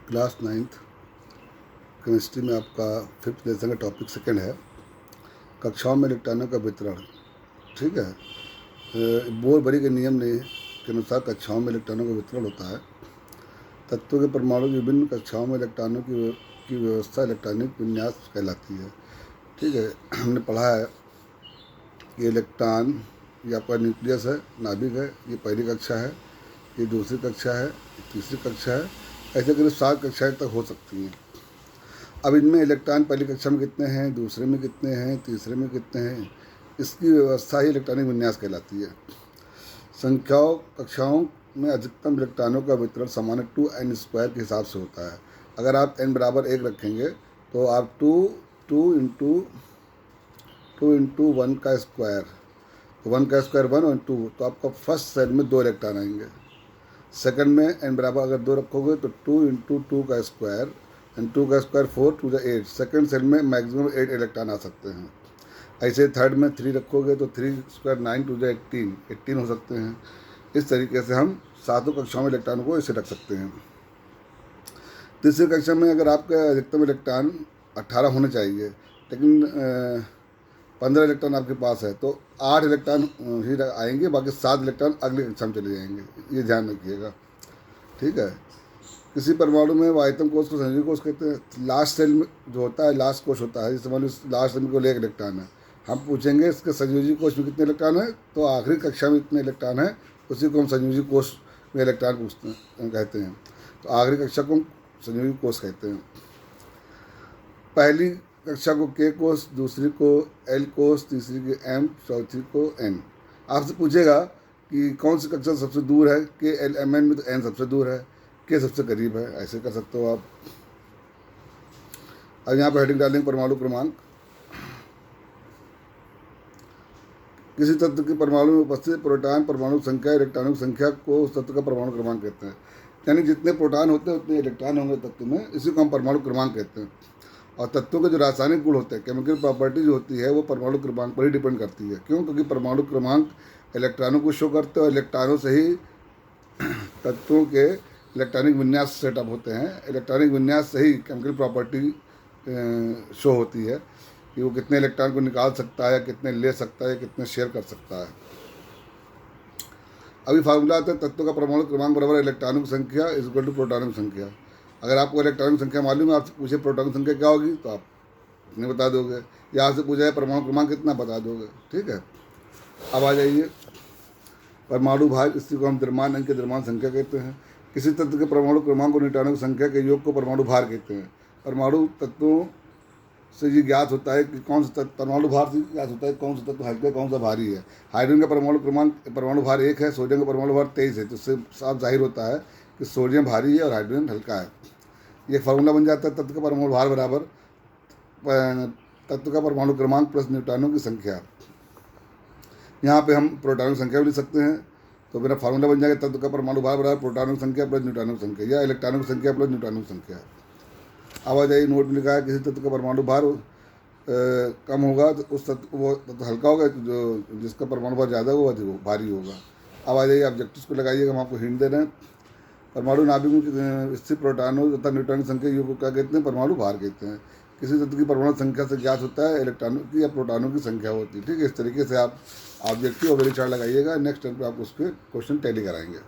Class 9th chemistry में आपका 5th lesson का टॉपिक सेकंड है, कक्षाओं में इलेक्ट्रॉनों का वितरण। ठीक है। बोर-बरी के नियम ने के अनुसार कक्षाओं में इलेक्ट्रॉनों का वितरण होता है। तत्वों के परमाणु की विभिन्न कक्षाओं में इलेक्ट्रॉनों की व्यवस्था इलेक्ट्रॉनिक विन्यास कहलाती है। ठीक है। हमने पढ़ा है कि इलेक्ट्रॉन ये आपका न्यूक्लियस है, नाभिक है, ये पहली कक्षा है, ये दूसरी कक्षा है, ये तीसरी कक्षा है, ऐसे करीब 7 कक्षाएं तक हो सकती हैं। अब इनमें इलेक्ट्रॉन पहली कक्षा में कितने हैं, दूसरे में कितने हैं, तीसरे में कितने हैं, इसकी व्यवस्था ही इलेक्ट्रॉनिक विन्यास कहलाती है। संख्याओं कक्षाओं में अधिकतम इलेक्ट्रॉनों का वितरण सामान्य 2n² के हिसाब से होता है। अगर आप n बराबर 1 रखेंगे तो आप टू इंटू 1 का स्क्वायर, तो 1 का स्क्वायर 1 और 2, तो आपका फर्स्ट सेल में 2 इलेक्ट्रॉन आएंगे। सेकंड में n बराबर अगर 2 रखोगे तो 2 इंटू 2 का स्क्वायर एंड 2 का square 4 to the 8। Second cell में मैक्सिमम 8 इलेक्ट्रॉन आ सकते हैं। ऐसे थर्ड में 3 रखोगे तो 3 स्क्वायर 9 टू द 18 हो सकते हैं। इस तरीके से हम सातों कक्षाओं में इलेक्ट्रॉन को ऐसे रख सकते हैं। तीसरी कक्षा में अगर आपका अधिकतम इलेक्ट्रॉन 18 होने चाहिए, लेकिन 15 इलेक्ट्रॉन आपके पास है, तो 8 इलेक्ट्रॉन ही आएंगे, बाकी 7 इलेक्ट्रॉन अगली कक्षा में चले जाएंगे। ये ध्यान रखिएगा। ठीक है। किसी परमाणु में वायतम कोश को संयोजी कोश कहते हैं। लास्ट सेल में जो होता है, लास्ट कोश होता है, जैसे मान लो लास्ट सेल में केवल 1 इलेक्ट्रॉन है, हम पूछेंगे इसके संयोजी कोश में कितने इलेक्ट्रॉन है, तो आखिरी कक्षा में इतने इलेक्ट्रॉन है, उसी को हम संयोजी कोश में इलेक्ट्रॉन कहते हैं। तो आखिरी कक्षा को हम संयोजी कोश कहते हैं। पहली कक्षा को K कोश, दूसरी को L कोश, तीसरी को M, चौथी को N। आपसे पूछेगा कि कौन सी कक्षा सबसे दूर है, K L M N में, तो N सबसे दूर है, K सबसे करीब है। ऐसे कर सकते हो आप। अब यहाँ पर हेडिंग डालेंगे परमाणु क्रमांक। किसी तत्व के परमाणु में उपस्थित प्रोटॉन परमाणु संख्या, इलेक्ट्रॉनों की संख्या को उस तत्व का परमाणु क्रमांक कहते हैं। यानी जितने प्रोटॉन होते हैं उतने इलेक्ट्रॉन होंगे तत्व में, इसी को हम परमाणु क्रमांक कहते हैं। और तत्वों के जो रासायनिक गुण होते हैं, केमिकल प्रॉपर्टी जो होती है, वो परमाणु क्रमांक पर ही डिपेंड करती है। क्यों? क्योंकि परमाणु क्रमांक इलेक्ट्रॉनों को शो करते हैं और इलेक्ट्रॉनों से ही तत्वों के इलेक्ट्रॉनिक विन्यास सेटअप होते हैं। इलेक्ट्रॉनिक विन्यास से ही केमिकल प्रॉपर्टी शो होती है कि वो कितने इलेक्ट्रॉन को निकाल सकता है, कितने ले सकता है, कितने शेयर कर सकता है। अभी फार्मूला आता है तत्व का परमाणु क्रमांक बराबर इलेक्ट्रॉनों की संख्या इज इक्वल टू प्रोटॉनों की संख्या। अगर आपको इलेक्ट्रॉनों की संख्या मालूम है, आपसे पूछे प्रोटॉन की संख्या क्या होगी, तो आप नहीं बता दोगे, या आपसे पूछा है परमाणु क्रमांक कितना, बता दोगे। ठीक है। अब आ जाइए परमाणु भार, इसी को हम द्रव्यमान अंक की द्रव्यमान संख्या कहते हैं। किसी तत्व के परमाणु क्रमांक और न्यूट्रॉनों की संख्या के योग को परमाणु भार कहते हैं। परमाणु तत्वों से ये ज्ञात होता है कि कौन सा तत्व, परमाणु भार से ज्ञात होता है कौन सा तत्व हल्का, कौन सा भारी है। हाइड्रोजन का परमाणु भार 1 है, सोडियम का परमाणु भार 23 है, तो इससे साफ जाहिर होता है कि सोडियम भारी है और हाइड्रोजन हल्का है। ये फार्मूला बन जाता है तत्व का परमाणु भार बराबर तत्व का परमाणु क्रमांक प्लस न्यूट्रॉनों की संख्या। यहाँ पे हम प्रोटॉनों की संख्या भी लिख सकते हैं, तो मेरा फार्मूला बन जाएगा तत्व का परमाणु भार बराबर प्रोटॉनों की संख्या प्लस न्यूट्रॉनों की संख्या, या इलेक्ट्रॉनों की संख्या प्लस न्यूट्रॉनों की संख्या। अब आ जाइए, नोट में लिखा है किसी तत्व का परमाणु भार कम होगा तो उस तत्व वो तत्व हल्का होगा, जो जिसका परमाणु भार ज़्यादा होगा वो भारी होगा। अब आ जाइए ऑब्जेक्टिव्स को लगाइएगा, हम आपको हिंट दे रहे हैं। परमाणु नाभिक में स्थित प्रोटॉनों तथा न्यूट्रॉन की संख्या को क्या कहते हैं, परमाणु भार कहते हैं। किसी तत्व की परमाणु संख्या से ज्ञात होता है इलेक्ट्रॉनों की या प्रोटॉनों की संख्या होती है। ठीक है। इस तरीके से आप ऑब्जेक्टिव और वेरी चार्ट लगाइएगा। नेक्स्ट टाइम पे आप उसके क्वेश्चन टैली कराएंगे।